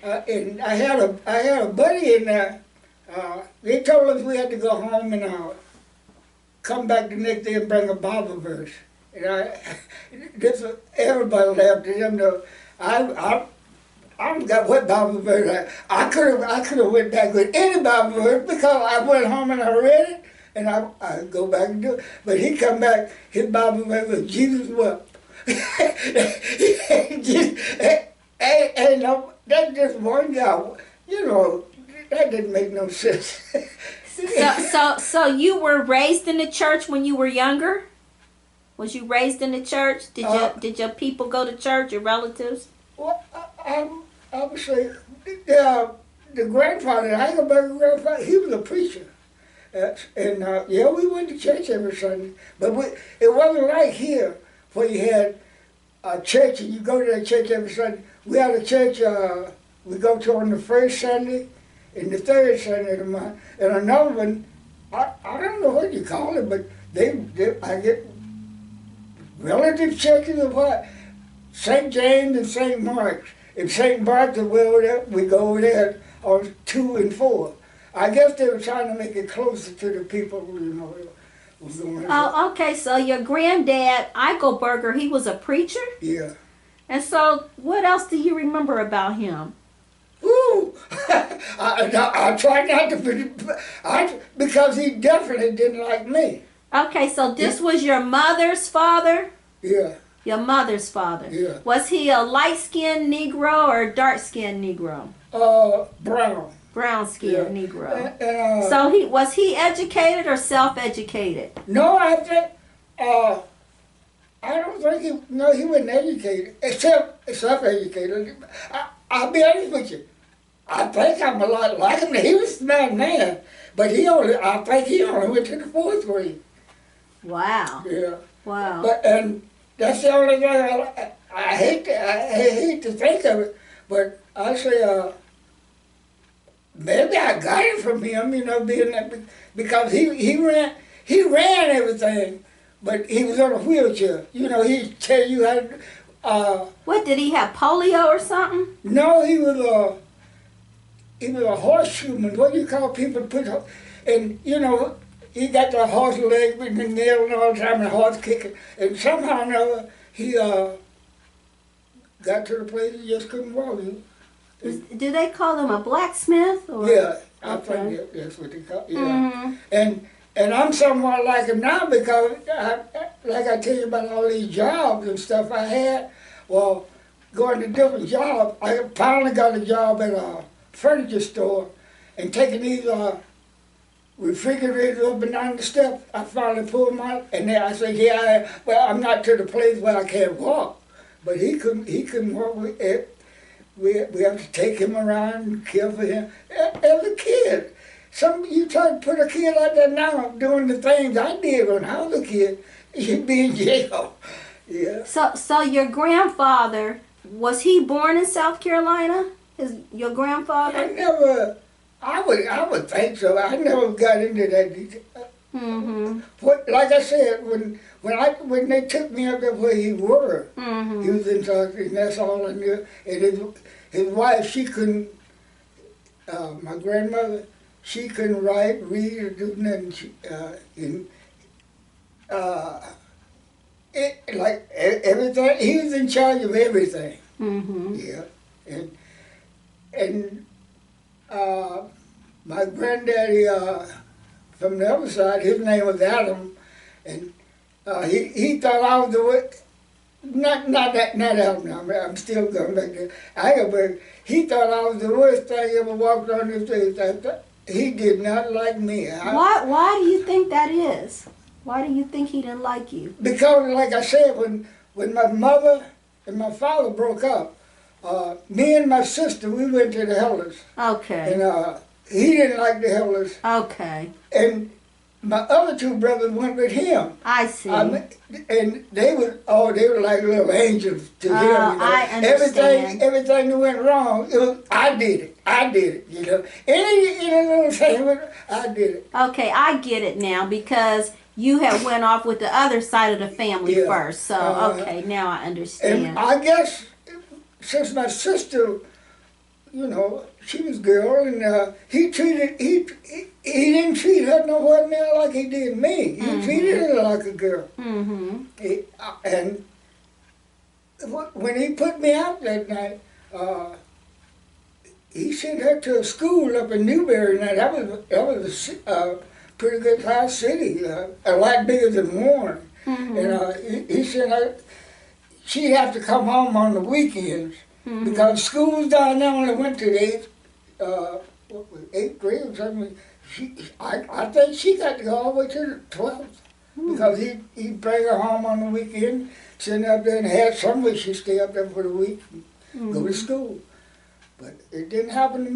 and I had a buddy in there. They told us we had to go home and come back the next day and bring a Bible verse. And everybody laughed at him though. I don't got what Bible verse. I could have went back with any Bible verse because I went home and I read it, and I go back and do it. But he come back, his Bible verse was Jesus wept. And that just one guy, that didn't make no sense. So you were raised in the church when you were younger? Was you raised in the church? Did your people go to church, your relatives? Well, I would say the grandfather, Heidelberg grandfather, he was a preacher. We went to church every Sunday. But it wasn't like here where you had a church and you go to that church every Sunday. We had a church we go to on the first Sunday and the third Sunday of the month. And another one, I don't know what you call it, but I get relative churches of what? St. James and St. Mark's. And St. Mark's, we go over there on 2 and 4. I guess they were trying to make it closer to the people, was going on. Oh, okay. So your granddad, Eichelberger, he was a preacher? Yeah. And so what else do you remember about him? Ooh! I try not to, because he definitely didn't like me. Okay, so this was your mother's father? Yeah. Your mother's father? Yeah. Was he a light-skinned Negro or a dark-skinned Negro? Brown. Brown-skinned Negro. So was he educated or self-educated? No, I don't think he wasn't educated, except self-educated. I'll be honest with you. I think I'm a lot like him. He was a smart man, but I think he only went to the 4th grade. Wow. Yeah. Wow. And that's the only thing I hate to think of it, but I say maybe I got it from him, being that, because he ran everything, but he was on a wheelchair. He'd tell you how to. What, did he have polio or something? No, he was a horseshoeman. What do you call people put? And he got the horse leg with the nail all the time, and the horse kicking. And somehow or another, he got to the place he just couldn't walk. Do they call him a blacksmith? Or? Yeah, I think that's what they call it. Yeah. Mm-hmm. And I'm somewhat like him now because, like I tell you about all these jobs and stuff I had, well, going to different jobs, I finally got a job at a furniture store and taking these refrigerators up and down the steps. I finally pulled them out, and then I said, I'm not to the place where I can't walk. But he couldn't walk. We have to take him around and care for him. As a kid, you try to put a kid like that now doing the things I did when I was a kid, you'd be in jail. Yeah. So your grandfather, was he born in South Carolina? Your grandfather? I would think so. I never got into that detail. Mm-hmm. Like I said, when they took me up there where he were, mm-hmm. he was in charge, and that's all I knew. And his wife, she couldn't. My grandmother, she couldn't write, read, or do nothing. Like everything, he was in charge of everything. Mm-hmm. Yeah, and my granddaddy, from the other side, his name was Adam, and he thought I was the worst. Not Adam. I'm still going back there. Heidelberg. He thought I was the worst thing he ever walked on this earth. He did not like me. Why do you think that is? Why do you think he didn't like you? Because, like I said, when my mother and my father broke up, me and my sister, we went to the Hellers. Okay. And he didn't like the Hellers. Okay. And my other 2 brothers went with him. I see. And they were like little angels to him. I understand. Everything that went wrong, I did it. Any little thing, I did it. Okay, I get it now because you had went off with the other side of the family first. So, okay, now I understand. And I guess since my sister you know, she was a girl, and he didn't treat her nowhere near like he did me. He treated her like a girl. And when he put me out that night, he sent her to a school up in Newberry. Now that was a pretty good sized city, a lot bigger than Warren. And he sent her. She'd have to come home on the weekends because schools down there only went to the eighth grade or something. I think she got to go all the way to the 12th because he'd bring her home on the weekend, send her up there and have somewhere she'd stay up there for the week and go to school. But it didn't happen to me.